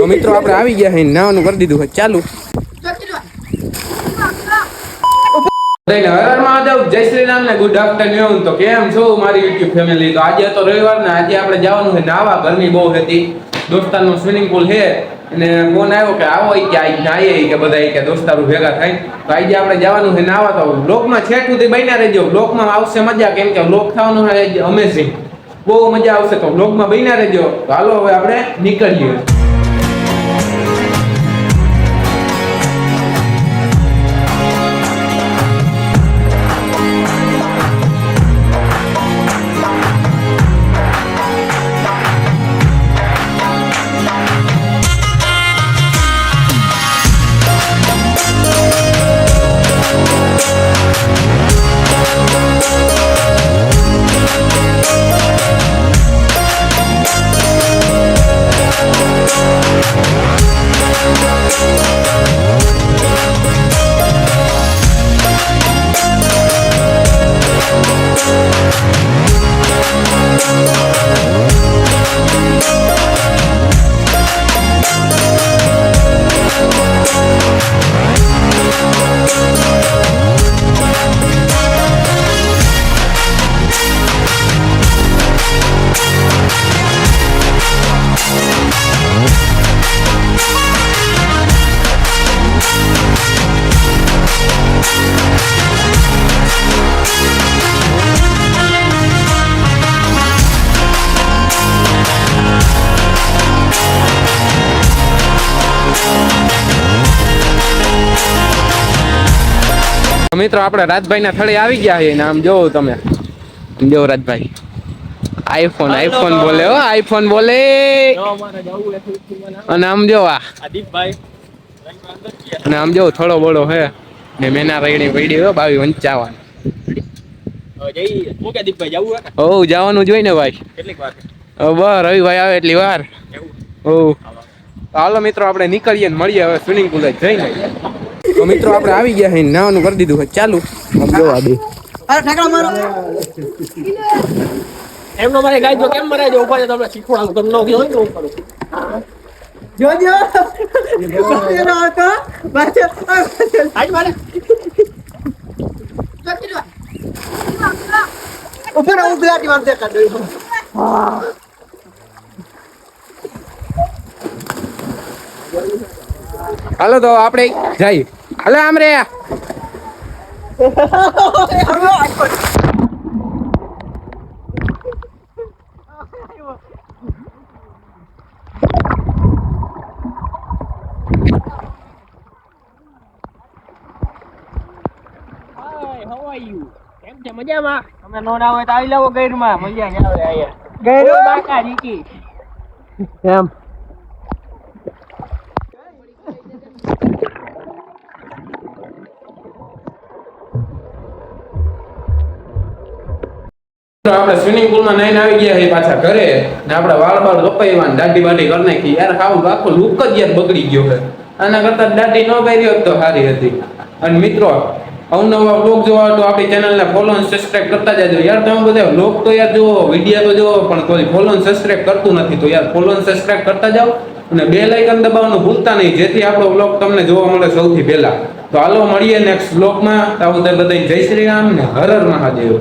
તો મિત્રો આપણે આવી ગયા છે, નાવાનું કરી દીધું છે ચાલુ. હર મહાદેવ, જય શ્રી રામ ને ગુડ આફ્ટરનૂન. તો કેમ છો મારી યુટ્યુબ ફેમિલી? તો આજે તો રવિવાર ને આજે આપણે જવાનું છે નાવા. ગરમી બહુ હતી, દોસ્તારનો સ્વિમિંગ પુલ છે અને ફોન આવ્યો કે આવો કે આજ નાઈએ કે બધા કે દોસ્તારો ભેગા થાય. તો આજે આપણે જવાનું છે નાવા. તો બ્લોગમાં છેક સુધી બન્યા રહેજો, બ્લોગમાં આવશે મજા, કેમ કે બ્લોગ થવાનું છે અમેઝિંગ, બહુ મજા આવશે. તો બ્લોગમાં બન્યા રહેજો. તો હાલો હવે આપણે નીકળીએ. મિત્રો આપણે રાજભાઈ ના થળે આવી ગયા છે. આમ જોવો તમે, જો રાજભાઈ આઈફોન બોલે, હો આઈફોન બોલે. અને આમ જો આદિપભાઈ, અને આમ જો થોડો બોડો હે ને મેના રેડી પડી હો 22-55. ઓ જવાનું જોઈ ને ભાઈ, કેટલીક વાર બસ રવિભાઈ આવે એટલી વાર. ઓ હાલો મિત્રો આપણે નીકળીએ ને મળીએ હવે સ્વિમિંગ પુલ જઈને. તો મિત્રો આપણે આવી ગયા છે, નાવાનું કરી દીધું છે ચાલુ. આમ જોવા દે, અરે ઠાકડા મારો એમનો મારે ગાય જો કેમ મરાય જો ઉપર તો આપણે શીખવાડું તમને ન હોય તો ઉપર જોજો એનો આતો બાચો આજ મારે ઉપર ઉગલાટી વાર દેખા દે. હા હાલો તો આપણે જઈએ. હાલો આમ રે કેમ છે? મજામાં? તમે નો ના હોય તો આવી લાવો ગૈરમાં, મજા ન આવે આયા ગૈરો બાકા રીકી એમ. આપણે સ્વિમિંગ પુલ માં નાઈને આવી ગયા છે પાછા ઘરે ને આપણે વાળ બાળ કપાઈવા ને દાઢી બાઢી કરી નાખી. યાર હાવ આખો લુક જ યાર બગડી ગયો છે. આના કરતા દાઢી ન કરી હોત તો સારી હતી. અને મિત્રો અવનવા વ્લોગ જોવા તો આપણી ચેનલને ફોલો અને સબસ્ક્રાઇબ કરતા જજો યાર. તમે બધા વ્લોગ તો યાર જોવો, વિડીયો તો જોવો, પણ કોઈ ફોલો અને સબસ્ક્રાઇબ કરતું નથી. તો યાર ફોલો અને સબસ્ક્રાઇબ કરતા જાઓ અને બેલ આઇકન દબાવવાનું ભૂલતા નહીં, જેથી આપણો વ્લોગ તમને જોવા મળે સૌથી પહેલા. તો હાલો મળીએ નેક્સ્ટ વ્લોગમાં. તાવ બધા જય શ્રી રામ ને હર હર મહાદેવ.